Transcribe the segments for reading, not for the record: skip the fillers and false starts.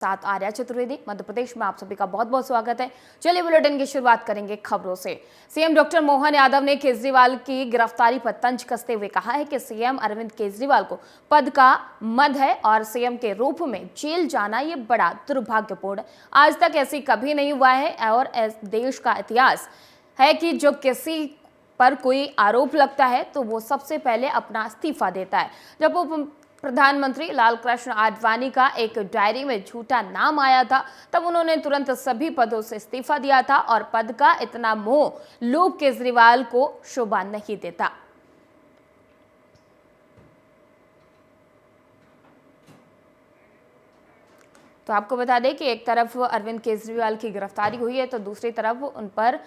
साथ आर्या चतुर्वेदी। मध्य प्रदेश में आप सभी का बहुत बहुत स्वागत है। चलिए बुलेटिन की शुरुआत करेंगे खबरों से। सीएम डॉक्टर मोहन यादव ने केजरीवाल की गिरफ्तारी पर तंज कसते हुए कहा है कि सीएम अरविंद केजरीवाल को पद का मद है और सीएम के रूप में जेल जाना ये बड़ा दुर्भाग्यपूर्ण। आज तक ऐसी कभी नहीं हुआ है और देश का इतिहास है कि जो किसी पर कोई आरोप लगता है तो वो सबसे पहले अपना इस्तीफा देता है। जब वो प्रधानमंत्री लालकृष्ण आडवाणी का एक डायरी में झूठा नाम आया था तब उन्होंने तुरंत सभी पदों से इस्तीफा दिया था और पद का इतना मोह लोग केजरीवाल को शोभा नहीं देता। तो आपको बता दें कि एक तरफ अरविंद केजरीवाल की गिरफ्तारी हुई है तो दूसरी तरफ उन पर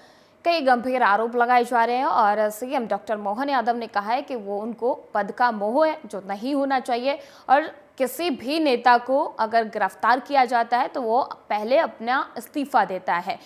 कई गंभीर आरोप लगाए जा रहे हैं और सीएम डॉक्टर मोहन यादव ने कहा है कि वो उनको पद का मोह है जो नहीं होना चाहिए और किसी भी नेता को अगर गिरफ्तार किया जाता है तो वो पहले अपना इस्तीफा देता है।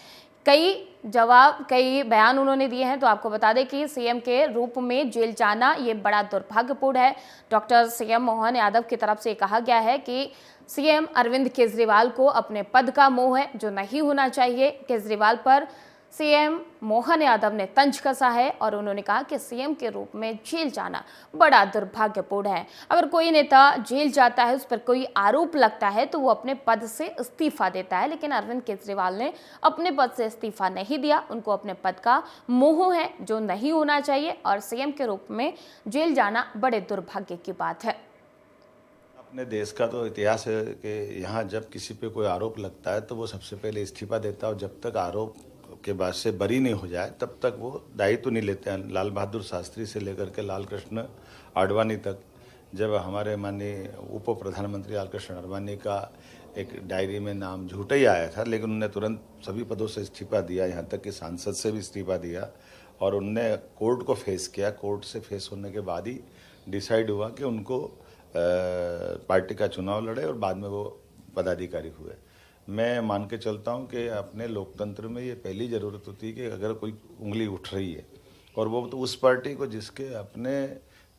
कई बयान उन्होंने दिए हैं। तो आपको बता दें कि सीएम के रूप में जेल जाना ये बड़ा दुर्भाग्यपूर्ण है। डॉक्टर सीएम मोहन यादव की तरफ से कहा गया है कि सीएम अरविंद केजरीवाल को अपने पद का मोह है जो नहीं होना चाहिए। केजरीवाल पर सीएम मोहन यादव ने तंज कसा है और उन्होंने कहा कि सीएम के रूप में जेल जाना बड़ा दुर्भाग्यपूर्ण है। अगर कोई नेता जेल जाता है, उस पर कोई आरोप लगता है तो वो अपने पद से इस्तीफा देता है, लेकिन अरविंद केजरीवाल ने अपने पद से इस्तीफा नहीं दिया। उनको अपने पद का मोह है जो नहीं होना चाहिए और सीएम के रूप में जेल जाना बड़े दुर्भाग्य की बात है। अपने देश का तो इतिहास है कि यहाँ जब किसी पे कोई आरोप लगता है तो वो सबसे पहले इस्तीफा देता है और जब तक आरोप के बाद से बरी नहीं हो जाए तब तक वो दायित्व नहीं लेते हैं। लाल बहादुर शास्त्री से लेकर के लालकृष्ण आडवाणी तक, जब हमारे माननीय उप प्रधानमंत्री लालकृष्ण आडवाणी का एक डायरी में नाम झूठा ही आया था, लेकिन उन्होंने तुरंत सभी पदों से इस्तीफा दिया, यहाँ तक कि सांसद से भी इस्तीफा दिया और उनने कोर्ट को फेस किया। कोर्ट से फेस होने के बाद ही डिसाइड हुआ कि उनको पार्टी का चुनाव लड़े और बाद में वो पदाधिकारी हुए। मैं मान के चलता हूं कि अपने लोकतंत्र में ये पहली ज़रूरत होती है कि अगर कोई उंगली उठ रही है और वो तो उस पार्टी को जिसके अपने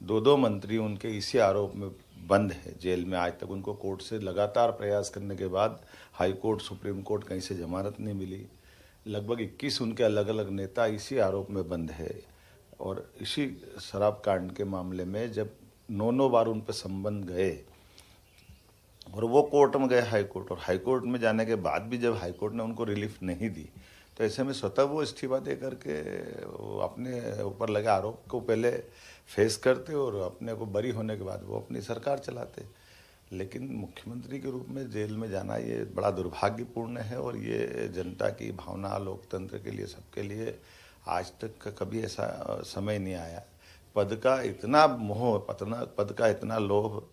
दो मंत्री उनके इसी आरोप में बंद है जेल में, आज तक उनको कोर्ट से लगातार प्रयास करने के बाद हाई कोर्ट, सुप्रीम कोर्ट कहीं से जमानत नहीं मिली। लगभग 21 उनके अलग अलग नेता इसी आरोप में बंद है और इसी शराब कांड के मामले में जब 9 बार उन पर संबंध गए और वो कोर्ट में गए हाई कोर्ट, और हाई कोर्ट में जाने के बाद भी जब हाई कोर्ट ने उनको रिलीफ नहीं दी तो ऐसे में स्वतः वो इस्तीफा दे करके वो अपने ऊपर लगे आरोप को पहले फेस करते और अपने को बरी होने के बाद वो अपनी सरकार चलाते। लेकिन मुख्यमंत्री के रूप में जेल में जाना ये बड़ा दुर्भाग्यपूर्ण है और ये जनता की भावना, लोकतंत्र के लिए, सबके लिए आज तक कभी ऐसा समय नहीं आया। पद का इतना मोह, पद का इतना लोभ।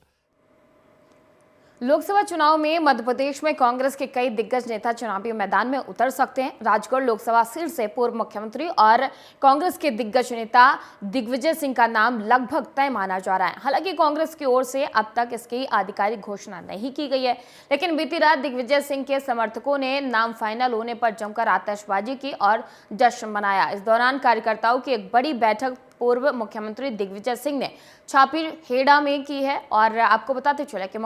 लोकसभा चुनाव में मध्य प्रदेश में कांग्रेस के कई दिग्गज नेता चुनावी मैदान में उतर सकते हैं। राजगढ़ लोकसभा सीट से पूर्व मुख्यमंत्री और कांग्रेस के दिग्गज नेता दिग्विजय सिंह का नाम लगभग तय माना जा रहा है। हालांकि कांग्रेस की ओर से अब तक इसकी आधिकारिक घोषणा नहीं की गई है, लेकिन बीती रात दिग्विजय सिंह के समर्थकों ने नाम फाइनल होने पर जमकर आतिशबाजी की और जश्न मनाया। इस दौरान कार्यकर्ताओं की एक बड़ी बैठक पूर्व मुख्यमंत्री दिग्विजय सिंह ने छापीहेड़ा में की है और आपको बताते चले कि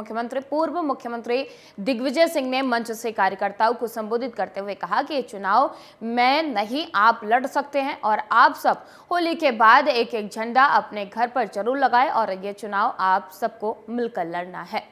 पूर्व मुख्यमंत्री दिग्विजय सिंह ने मंच से कार्यकर्ताओं को संबोधित करते हुए कहा कि ये चुनाव मैं नहीं, आप लड़ सकते हैं और आप सब होली के बाद एक एक झंडा अपने घर पर जरूर लगाएं और ये चुनाव आप सबको मिलकर लड़ना है।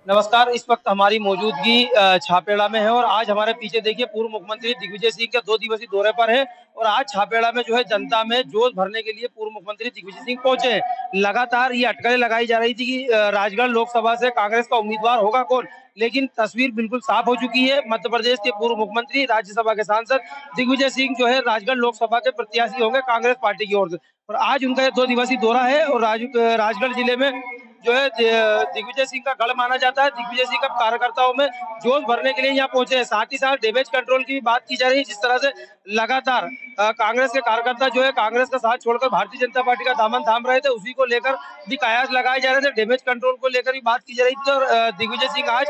नमस्कार। इस वक्त हमारी मौजूदगी छापेड़ा में है और आज हमारे पीछे देखिए पूर्व मुख्यमंत्री दिग्विजय सिंह के 2 दिवसीय दौरे पर है और आज छापेड़ा में जो है जनता में जोश भरने के लिए पूर्व मुख्यमंत्री दिग्विजय सिंह पहुंचे हैं। लगातार ये अटकलें लगाई जा रही थी कि राजगढ़ लोकसभा से कांग्रेस का उम्मीदवार होगा कौन, लेकिन तस्वीर बिल्कुल साफ हो चुकी है। मध्य प्रदेश के पूर्व मुख्यमंत्री, राज्यसभा के सांसद दिग्विजय सिंह जो है राजगढ़ लोकसभा के प्रत्याशी होंगे कांग्रेस पार्टी की ओर से। और आज उनका 2 दिवसीय दौरा है और राजगढ़ जिले में जो है दिग्विजय सिंह का गढ़ माना जाता है। दिग्विजय सिंह का कार्यकर्ताओं में जोश भरने के लिए यहाँ पहुंचे हैं। साथ ही साथ डैमेज कंट्रोल की भी बात की जा रही है, जिस तरह से लगातार कांग्रेस के कार्यकर्ता जो है कांग्रेस का साथ छोड़कर भारतीय जनता पार्टी का दामन थाम रहे थे, उसी को लेकर भी कयास लगाए जा रहे थे। डैमेज कंट्रोल को लेकर भी बात की जा रही थी और दिग्विजय सिंह आज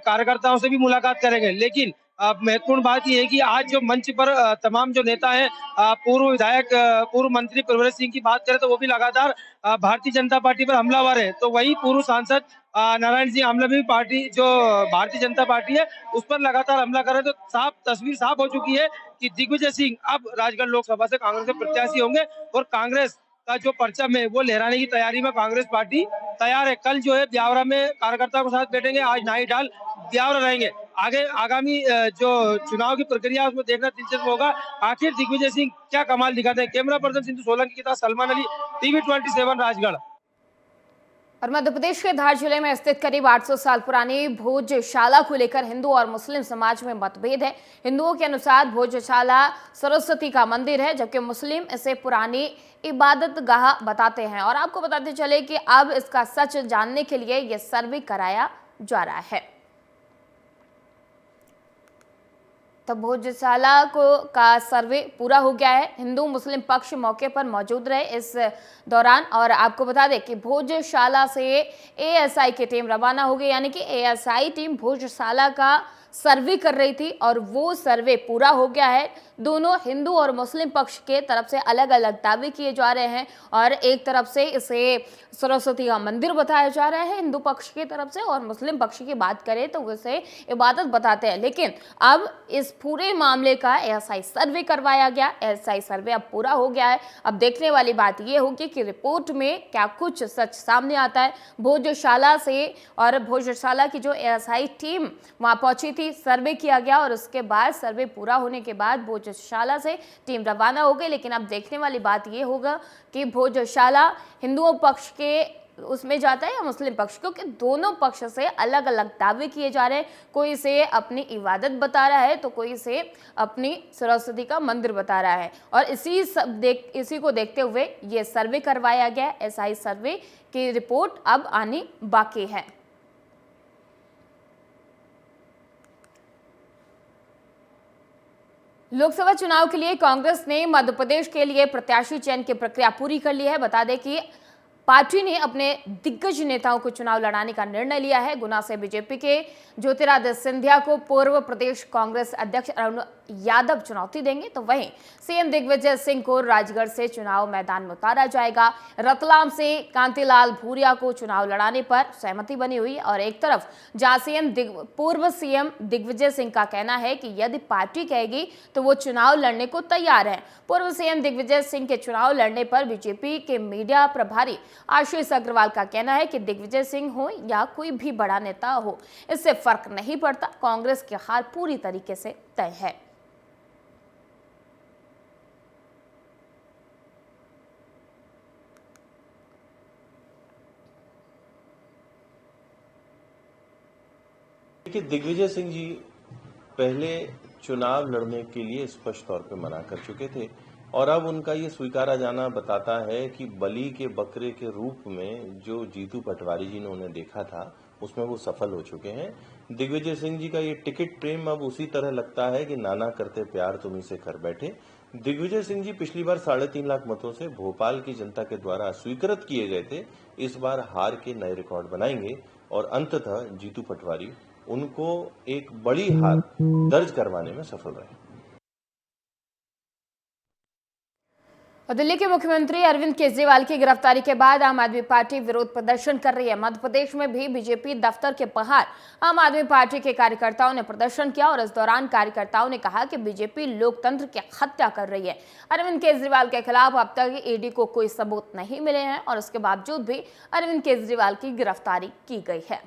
कार्यकर्ताओं से भी मुलाकात करेंगे। लेकिन महत्वपूर्ण बात यह है कि आज जो मंच पर तमाम जो नेता हैं, पूर्व विधायक, पूर्व मंत्री प्रवृत्त सिंह की बात करें तो वो भी लगातार भारतीय जनता पार्टी पर हमलावर है। तो वही पूर्व सांसद नारायण सिंह आमला भी पार्टी जो भारतीय जनता पार्टी है उस पर लगातार हमला कर रहे हैं। तो साफ तस्वीर साफ हो चुकी है कि दिग्विजय सिंह अब राजगढ़ लोकसभा से कांग्रेस के प्रत्याशी होंगे और कांग्रेस का जो परचम है वो लहराने की तैयारी में कांग्रेस पार्टी तैयार है। कल जो है ब्यावरा में कार्यकर्ताओं के साथ बैठेंगे, आज नाईडाल ब्यावरा रहेंगे। आगे आगामी जो चुनाव की प्रक्रिया है उसमें देखना दिलचस्प होगा आखिर दिग्विजय सिंह क्या कमाल दिखाते हैं। कैमरा पर्सन सिंधु सोलंकी के साथ सलमान अली, TV27 राजगढ़। और मध्य प्रदेश के धार जिले में स्थित करीब 800 साल पुरानी भोजशाला को लेकर हिंदू और मुस्लिम समाज में मतभेद है। हिंदुओं के अनुसार भोजशाला सरस्वती का मंदिर है, जबकि मुस्लिम इसे पुरानी इबादत गाह बताते हैं। और आपको बताते चले कि अब इसका सच जानने के लिए यह सर्वे कराया जा रहा है। तो भोजशाला का सर्वे पूरा हो गया है। हिंदू मुस्लिम पक्ष मौके पर मौजूद रहे इस दौरान। और आपको बता दें कि भोजशाला से एएसआई की टीम रवाना हो गई, यानी कि एएसआई टीम भोजशाला का सर्वे कर रही थी और वो सर्वे पूरा हो गया है। दोनों हिंदू और मुस्लिम पक्ष के तरफ से अलग अलग दावे किए जा रहे हैं और एक तरफ से इसे सरस्वती का मंदिर बताया जा रहा है हिंदू पक्ष की तरफ से, और मुस्लिम पक्ष की बात करें तो उसे इबादत बताते हैं। लेकिन अब इस पूरे मामले का एएसआई सर्वे करवाया गया। एएसआई सर्वे अब पूरा हो गया है। अब देखने वाली बात यह होगी कि रिपोर्ट में क्या कुछ सच सामने आता है। भोजशाला से और भोजशाला की जो एएसआई टीम वहां पहुंची थी, सर्वे किया गया और उसके बाद सर्वे पूरा होने के बाद भोजशाला से टीम रवाना हो गई। लेकिन अब देखने वाली बात यह होगा कि भोजशाला हिंदुओं पक्ष के उसमें जाता है या मुस्लिम पक्ष, क्योंकि दोनों पक्ष से अलग अलग दावे किए जा रहे हैं। कोई इसे अपनी इबादत बता रहा है तो कोई इसे अपनी सरस्वती का मंदिर बता रहा है। और इसी को देखते हुए ये सर्वे करवाया गया। एसआई सर्वे की रिपोर्ट अब आनी बाकी है। लोकसभा चुनाव के लिए कांग्रेस ने मध्य प्रदेश के लिए प्रत्याशी चयन की प्रक्रिया पूरी कर ली है। बता दें कि पार्टी ने अपने दिग्गज नेताओं को चुनाव लड़ाने का निर्णय लिया है। गुना से बीजेपी के ज्योतिरादित्य सिंधिया को पूर्व प्रदेश कांग्रेस अध्यक्ष अरुण यादव चुनौती देंगे, तो वहीं सीएम दिग्विजय सिंह को राजगढ़ से चुनाव मैदान में उतारा जाएगा। रतलाम से कांतिलाल भूरिया को चुनाव लड़ाने पर सहमति बनी हुई है। और एक तरफ जहां पूर्व सीएम दिग्विजय सिंह का कहना है कि यदि पार्टी कहेगी तो वो चुनाव लड़ने को तैयार है। पूर्व सीएम दिग्विजय सिंह के चुनाव लड़ने पर बीजेपी के मीडिया प्रभारी आशीष अग्रवाल का कहना है कि दिग्विजय सिंह हो या कोई भी बड़ा नेता हो, इससे फर्क नहीं पड़ता, कांग्रेस की हार पूरी तरीके से तय है। देखिए, दिग्विजय सिंह जी पहले चुनाव लड़ने के लिए स्पष्ट तौर पे मना कर चुके थे और अब उनका ये स्वीकारा जाना बताता है कि बलि के बकरे के रूप में जो जीतू पटवारी जी ने उन्हें देखा था उसमें वो सफल हो चुके हैं। दिग्विजय सिंह जी का ये टिकट प्रेम अब उसी तरह लगता है कि नाना करते प्यार तुम इसे कर बैठे। दिग्विजय सिंह जी पिछली बार 3.5 लाख मतों से भोपाल की जनता के द्वारा स्वीकृत किए गए थे। इस बार हार के नए रिकॉर्ड बनाएंगे और अंततः जीतू पटवारी उनको एक बड़ी हार दर्ज करवाने में सफल रहे। और दिल्ली के मुख्यमंत्री अरविंद केजरीवाल की गिरफ्तारी के बाद आम आदमी पार्टी विरोध प्रदर्शन कर रही है। मध्य प्रदेश में भी बीजेपी दफ्तर के बाहर आम आदमी पार्टी के कार्यकर्ताओं ने प्रदर्शन किया और इस दौरान कार्यकर्ताओं ने कहा कि बीजेपी लोकतंत्र की हत्या कर रही है। अरविंद केजरीवाल के खिलाफ अब तक ईडी को कोई सबूत नहीं मिले हैं और उसके बावजूद भी अरविंद केजरीवाल की गिरफ्तारी की गई है।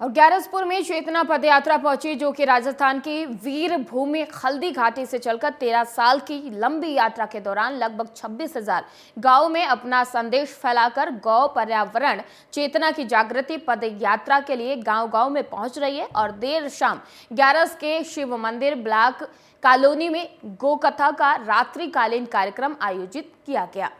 और ग्यारसपुर में चेतना पदयात्रा पहुंची, जो कि राजस्थान की वीर भूमि हल्दी घाटी से चलकर 13 साल की लंबी यात्रा के दौरान लगभग 26,000 गांव में अपना संदेश फैलाकर गौ पर्यावरण चेतना की जागृति पद यात्रा के लिए गांव-गांव में पहुंच रही है। और देर शाम ग्यारस के शिव मंदिर ब्लॉक कॉलोनी में गौ कथा का रात्रिकालीन कार्यक्रम आयोजित किया गया।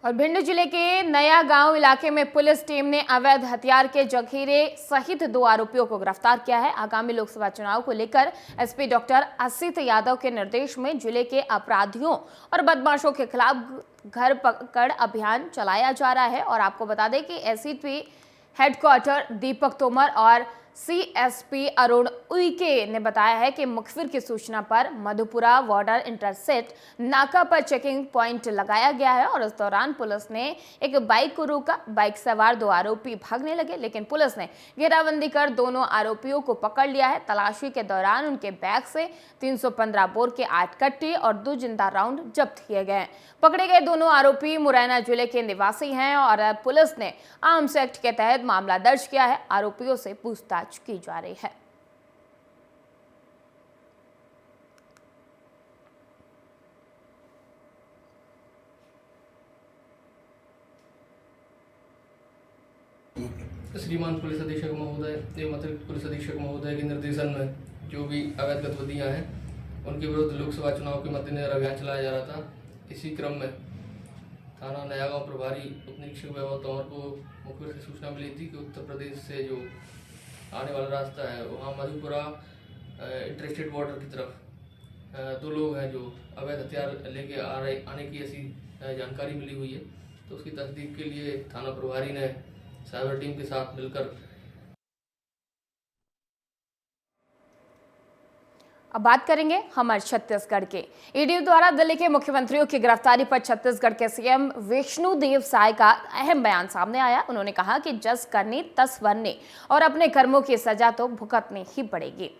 और भिंड जिले के नया गांव इलाके में पुलिस टीम ने अवैध हथियार के जखीरे सहित 2 आरोपियों को गिरफ्तार किया है। आगामी लोकसभा चुनाव को लेकर एसपी डॉक्टर असित यादव के निर्देश में जिले के अपराधियों और बदमाशों के खिलाफ घर पकड़ अभियान चलाया जा रहा है। और आपको बता दें कि एसीपी हेडक्वार्टर दीपक तोमर और सीएसपी अरुण उइके ने बताया है कि मुखबिर की सूचना पर मधुपुरा बॉर्डर इंटरसेप्ट नाका पर चेकिंग पॉइंट लगाया गया है। और इस दौरान पुलिस ने एक बाइक को रोका। बाइक सवार 2 आरोपी भागने लगे, लेकिन पुलिस ने घेराबंदी कर दोनों आरोपियों को पकड़ लिया है। तलाशी के दौरान उनके बैग से 315 बोर के 8 कट्टे और 2 जिंदा राउंड जब्त किए गए। पकड़े गए दोनों आरोपी मुरैना जिले के निवासी हैं और पुलिस ने आर्म्स एक्ट के तहत मामला दर्ज किया है। आरोपियों से पूछताछ की जा रही है। श्रीमान पुलिस अधीक्षक महोदय एवं अतिरिक्त पुलिस अधीक्षक महोदय के निर्देशन में जो भी अवैध गतिविधियां हैं उनके विरुद्ध लोकसभा चुनाव के मद्देनजर अभियान चलाया जा रहा था। इसी क्रम में थाना नयागांव प्रभारी उप निरीक्षक वैभव तंवर को मुखबिर से सूचना मिली थी कि उत्तर प्रदेश से जो आने वाला रास्ता है वहाँ मधुपुरा इंटरस्टेट बॉर्डर की तरफ 2 लोग हैं जो अवैध हथियार लेके आने की ऐसी जानकारी मिली हुई है। तो उसकी तस्दीक के लिए थाना प्रभारी ने साइबर टीम के साथ मिलकर। अब बात करेंगे हमारे छत्तीसगढ़ के। ईडी द्वारा दिल्ली के मुख्यमंत्रियों की गिरफ्तारी पर छत्तीसगढ़ के सीएम विष्णुदेव साय का अहम बयान सामने आया। उन्होंने कहा कि जस करनी तस बननी और अपने कर्मों की सजा तो भुगतनी ही पड़ेगी।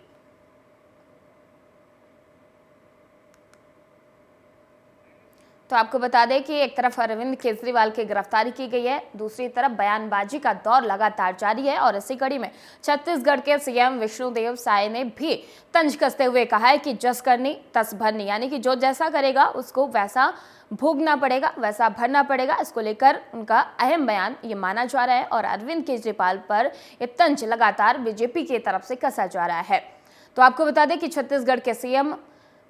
तो आपको बता दें कि एक तरफ अरविंद केजरीवाल की गिरफ्तारी की गई है, दूसरी तरफ बयानबाजी का दौर लगातार जारी है। और इसी कड़ी में छत्तीसगढ़ के सीएम विष्णुदेव साय ने भी तंज कसते हुए कहा है कि जस करनी तस भरनी, यानी कि जो जैसा करेगा उसको वैसा भोगना पड़ेगा, वैसा भरना पड़ेगा। इसको लेकर उनका अहम बयान ये माना जा रहा है। और अरविंद केजरीवाल पर यह तंज लगातार बीजेपी की तरफ से कसा जा रहा है। तो आपको बता दें कि छत्तीसगढ़ के सीएम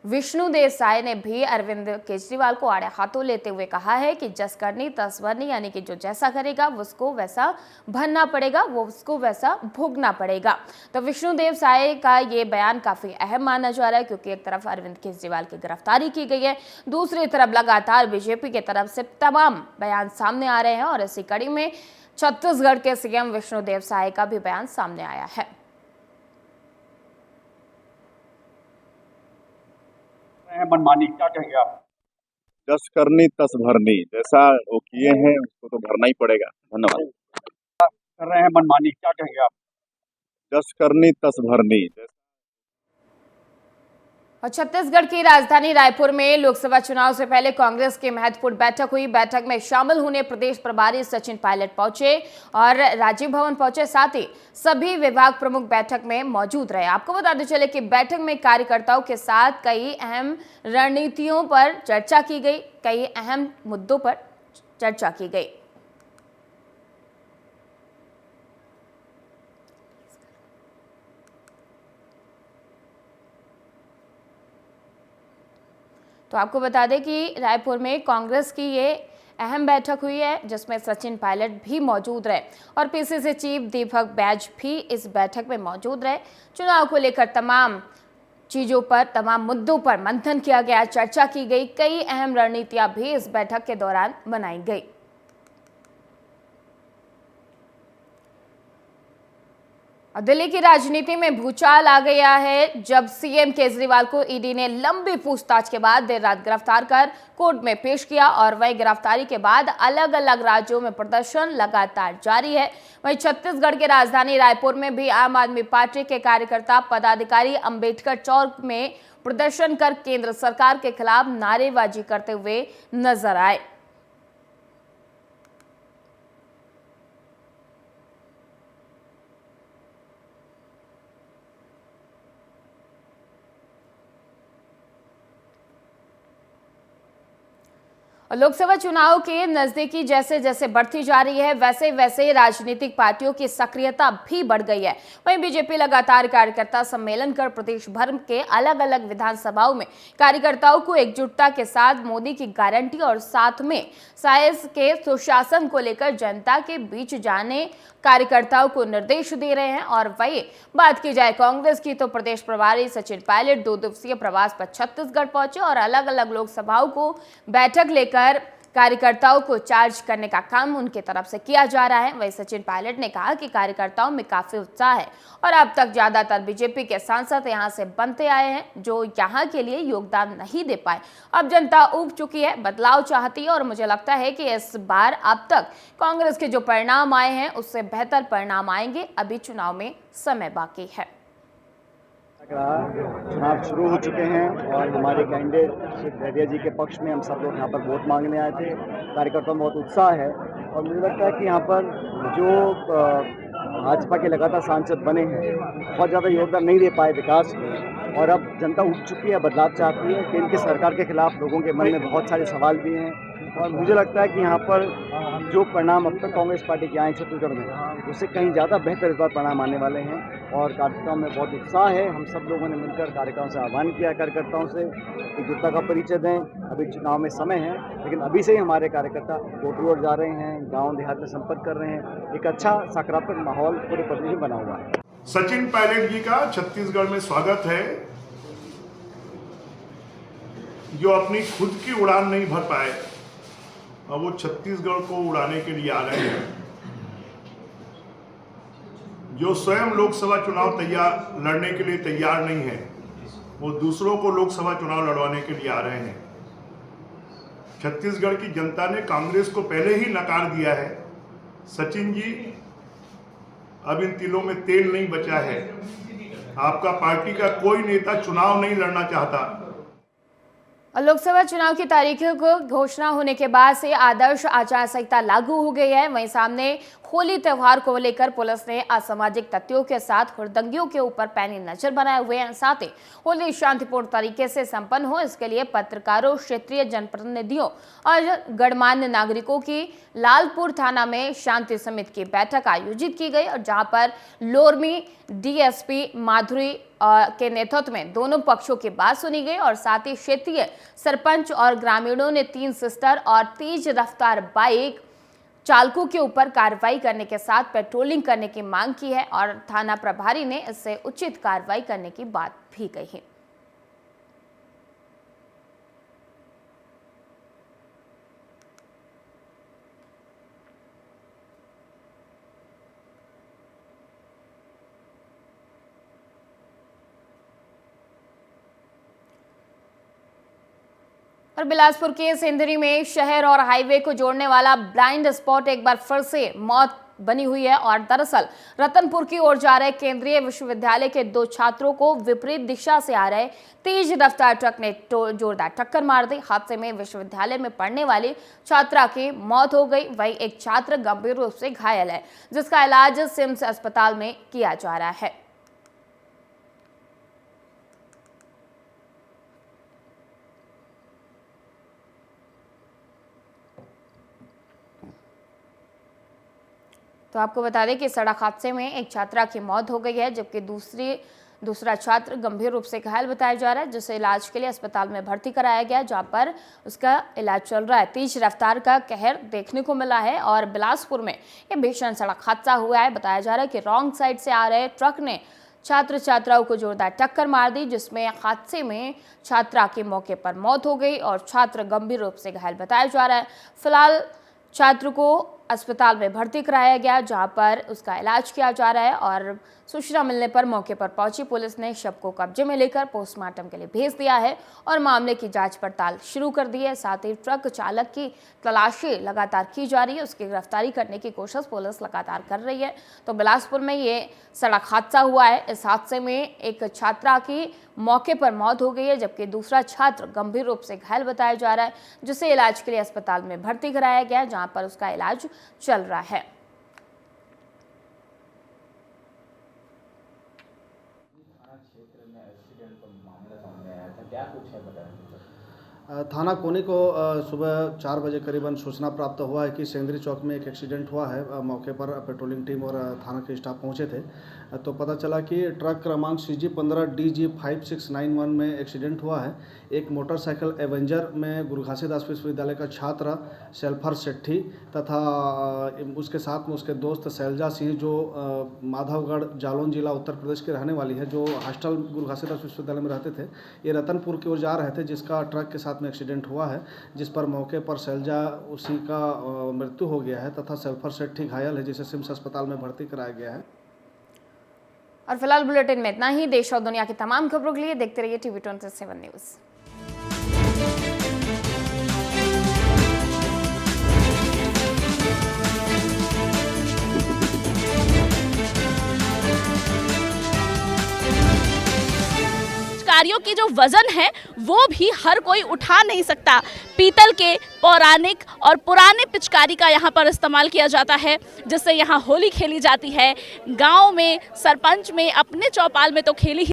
विष्णुदेव साय ने भी अरविंद केजरीवाल को आड़े हाथों लेते हुए कहा है कि जस करनी तस भरनी, यानी कि जो जैसा करेगा उसको वैसा भरना पड़ेगा, वो उसको वैसा भोगना पड़ेगा। तो विष्णुदेव साय का ये बयान काफी अहम माना जा रहा है, क्योंकि एक तरफ अरविंद केजरीवाल की गिरफ्तारी की गई है, दूसरी तरफ लगातार बीजेपी की तरफ से तमाम बयान सामने आ रहे हैं। और इसी कड़ी में छत्तीसगढ़ के सीएम विष्णुदेव साय का भी बयान सामने आया है। मनमानी क्या कहेंगे आप? जस करनी तस भरनी, जैसा वो किए हैं उसको तो भरना ही पड़ेगा। धन्यवाद। कर रहे हैं मनमानी क्या कहेंगे आप? जस करनी तस भरनी। और छत्तीसगढ़ की राजधानी रायपुर में लोकसभा चुनाव से पहले कांग्रेस की महत्वपूर्ण बैठक हुई। बैठक में शामिल होने प्रदेश प्रभारी सचिन पायलट पहुंचे और राजीव भवन पहुंचे, साथ ही सभी विभाग प्रमुख बैठक में मौजूद रहे। आपको बताते चले कि बैठक में कार्यकर्ताओं के साथ कई अहम रणनीतियों पर चर्चा की गई, कई अहम मुद्दों पर चर्चा की गई। तो आपको बता दें कि रायपुर में कांग्रेस की ये अहम बैठक हुई है, जिसमें सचिन पायलट भी मौजूद रहे और पीसीसी चीफ दीपक बैज भी इस बैठक में मौजूद रहे। चुनाव को लेकर तमाम चीज़ों पर, तमाम मुद्दों पर मंथन किया गया, चर्चा की गई, कई अहम रणनीतियां भी इस बैठक के दौरान बनाई गई। दिल्ली की राजनीति में भूचाल आ गया है जब सीएम केजरीवाल को ईडी ने लंबी पूछताछ के बाद देर रात गिरफ्तार कर कोर्ट में पेश किया और वही गिरफ्तारी के बाद अलग अलग राज्यों में प्रदर्शन लगातार जारी है। वहीं छत्तीसगढ़ के राजधानी रायपुर में भी आम आदमी पार्टी के कार्यकर्ता पदाधिकारी अंबेडकर चौक में प्रदर्शन कर केंद्र सरकार के खिलाफ नारेबाजी करते हुए नजर आए। और लोकसभा चुनाव के नजदीकी जैसे जैसे बढ़ती जा रही है वैसे वैसे राजनीतिक पार्टियों की सक्रियता भी बढ़ गई है। वहीं बीजेपी लगातार कार्यकर्ता सम्मेलन कर प्रदेश भर के अलग अलग विधानसभाओं में कार्यकर्ताओं को एकजुटता के साथ मोदी की गारंटी और साथ में साइंस के सुशासन को लेकर जनता के बीच जाने कार्यकर्ताओं को निर्देश दे रहे हैं। और वही बात की जाए कांग्रेस की तो प्रदेश प्रभारी सचिन पायलट 2 दिवसीय प्रवास पर छत्तीसगढ़ पहुंचे और अलग अलग लोकसभाओं को बैठक लेकर कार्यकर्ताओं को चार्ज करने का काम उनके तरफ से किया जा रहा है। वही सचिन पायलट ने कहा कि कार्यकर्ताओं में काफी उत्साह है और अब तक ज्यादातर बीजेपी के सांसद यहां से बनते आए हैं जो यहां के लिए योगदान नहीं दे पाए। अब जनता उब चुकी है, बदलाव चाहती है और मुझे लगता है कि इस बार अब तक कांग्रेस के जो परिणाम आए हैं उससे बेहतर परिणाम आएंगे। अभी चुनाव में समय बाकी है। चुनाव शुरू हो चुके हैं और हमारे कैंडिडेट श्री डहरिया जी के पक्ष में हम सब लोग यहाँ पर वोट मांगने आए थे। कार्यकर्ताओं में बहुत उत्साह है और मुझे लगता है कि यहाँ पर जो भाजपा के लगातार सांसद बने हैं बहुत ज़्यादा योगदान नहीं दे पाए विकास में और अब जनता उठ चुकी है, बदलाव चाहती है। केंद्र की सरकार के खिलाफ लोगों के मन में बहुत सारे सवाल भी हैं और मुझे लगता है कि यहाँ पर जो परिणाम अब तक कांग्रेस पार्टी के आए छत्तीसगढ़ में उससे कहीं ज़्यादा बेहतर इस बार परिणाम आने वाले हैं और कार्यकर्ताओं में बहुत उत्साह है। हम सब लोगों ने मिलकर कार्यकर्ताओं से आह्वान किया, कार्यकर्ताओं से एकजुटता का परिचय दें। अभी चुनाव में समय है लेकिन अभी से ही हमारे कार्यकर्ता रोड टू रोड जा रहे हैं, गाँव देहात में संपर्क कर रहे हैं। एक अच्छा सकारात्मक माहौल पूरे प्रदेश में बना हुआ है। सचिन पायलट जी का छत्तीसगढ़ में स्वागत है। जो अपनी खुद की उड़ान नहीं भर पाए और वो छत्तीसगढ़ को उड़ाने के लिए आ रहे हैं। जो स्वयं लोकसभा चुनाव लड़ने के लिए तैयार नहीं है वो दूसरों को लोकसभा चुनाव लड़वाने के लिए आ रहे हैं। छत्तीसगढ़ की जनता ने कांग्रेस को पहले ही नकार दिया है। सचिन जी, अब इन तिलों में तेल नहीं बचा है। आपका पार्टी का कोई नेता चुनाव नहीं लड़ना चाहता। लोकसभा चुनाव की तारीखों को घोषणा होने के बाद से आदर्श आचार संहिता लागू हो गई है। वहीं सामने होली त्योहार को लेकर पुलिस ने असामाजिक तत्वों के साथ हुड़दंगियों के ऊपर पैनी नजर बनाए हुए हैं। साथ ही होली शांतिपूर्ण तरीके से संपन्न हो इसके लिए पत्रकारों, क्षेत्रीय जनप्रतिनिधियों और गणमान्य नागरिकों की लालपुर थाना में शांति समिति की बैठक आयोजित की गई और जहां पर लोरमी डीएसपी माधुरी के नेतृत्व में दोनों पक्षों की बात सुनी गई और साथ ही क्षेत्रीय सरपंच और ग्रामीणों ने 3 सिस्टर और तेज रफ्तार बाइक चालकों के ऊपर कार्रवाई करने के साथ पेट्रोलिंग करने की मांग की है और थाना प्रभारी ने इससे उचित कार्रवाई करने की बात भी कही है। और बिलासपुर के सिंदरी में शहर और हाईवे को जोड़ने वाला ब्लाइंड स्पॉट एक बार फिर से मौत बनी हुई है और दरअसल रतनपुर की ओर जा रहे केंद्रीय विश्वविद्यालय के 2 छात्रों को विपरीत दिशा से आ रहे तेज रफ्तार ट्रक ने जोरदार टक्कर मार दी। हादसे में विश्वविद्यालय में पढ़ने वाली छात्रा की मौत हो गई। वहीं एक छात्र गंभीर रूप से घायल है जिसका इलाज सिम्स अस्पताल में किया जा रहा है। तो आपको बता दें कि सड़क हादसे में एक छात्रा की मौत हो गई है जबकि दूसरा छात्र गंभीर रूप से घायल बताया जा रहा है जिसे इलाज के लिए अस्पताल में भर्ती कराया गया जहां पर उसका इलाज चल रहा है। तेज रफ्तार का कहर देखने को मिला है और बिलासपुर में यह भीषण सड़क हादसा हुआ है। बताया जा रहा है कि रॉन्ग साइड से आ रहे ट्रक ने छात्राओं को जोरदार टक्कर मार दी जिसमें हादसे में छात्रा की मौके पर मौत हो गई और छात्र गंभीर रूप से घायल बताया जा रहा है। फिलहाल छात्र को अस्पताल में भर्ती कराया गया, जहां पर उसका इलाज किया जा रहा है। और सूचना मिलने पर मौके पर पहुंची पुलिस ने शव को कब्जे में लेकर पोस्टमार्टम के लिए भेज दिया है और मामले की जांच पड़ताल शुरू कर दी है। साथ ही ट्रक चालक की तलाशी लगातार की जा रही है, उसकी गिरफ्तारी करने की कोशिश पुलिस लगातार कर रही है। तो बिलासपुर में ये सड़क हादसा हुआ है। इस हादसे में एक छात्रा की मौके पर मौत हो गई है, जबकि दूसरा छात्र गंभीर रूप से घायल बताया जा रहा है, जिसे इलाज के लिए अस्पताल में भर्ती कराया गया, जहां पर उसका इलाज चल रहा है। थाना कोनी को सुबह 4 बजे करीबन सूचना प्राप्त हुआ है कि सेंद्री चौक में एक एक्सीडेंट हुआ है। मौके पर पेट्रोलिंग टीम और थाना के स्टाफ पहुंचे थे तो पता चला कि ट्रक क्रमांक CG15DG5691 में एक्सीडेंट हुआ है। एक मोटरसाइकिल एवेंजर में गुरु घासीदास विश्वविद्यालय का छात्र शेल्फर सेट्ठी तथा उसके साथ में उसके दोस्त शैलजा सिंह, जो माधवगढ़ जालौन जिला उत्तर प्रदेश के रहने वाली है, जो हॉस्टल गुरु घासीदास विश्वविद्यालय में रहते थे, ये रतनपुर की ओर जा रहे थे, जिसका ट्रक के साथ में एक्सीडेंट हुआ है, जिस पर मौके पर शैलजा उसी का मृत्यु हो गया है तथा शेल्फर सेट्ठी घायल है, जिसे सिम्स अस्पताल में भर्ती कराया गया है। और फिलहाल बुलेटिन में इतना ही। देश और दुनिया की तमाम खबरों के लिए देखते रहिए TV27 न्यूज़। कार्यों की जो वजन है वो भी हर कोई उठा नहीं सकता। पीतल के पौराणिक और पुराने पिचकारी का यहाँ पर इस्तेमाल किया जाता है, जिससे यहाँ होली खेली जाती है। गांव में सरपंच में अपने चौपाल में तो खेली ही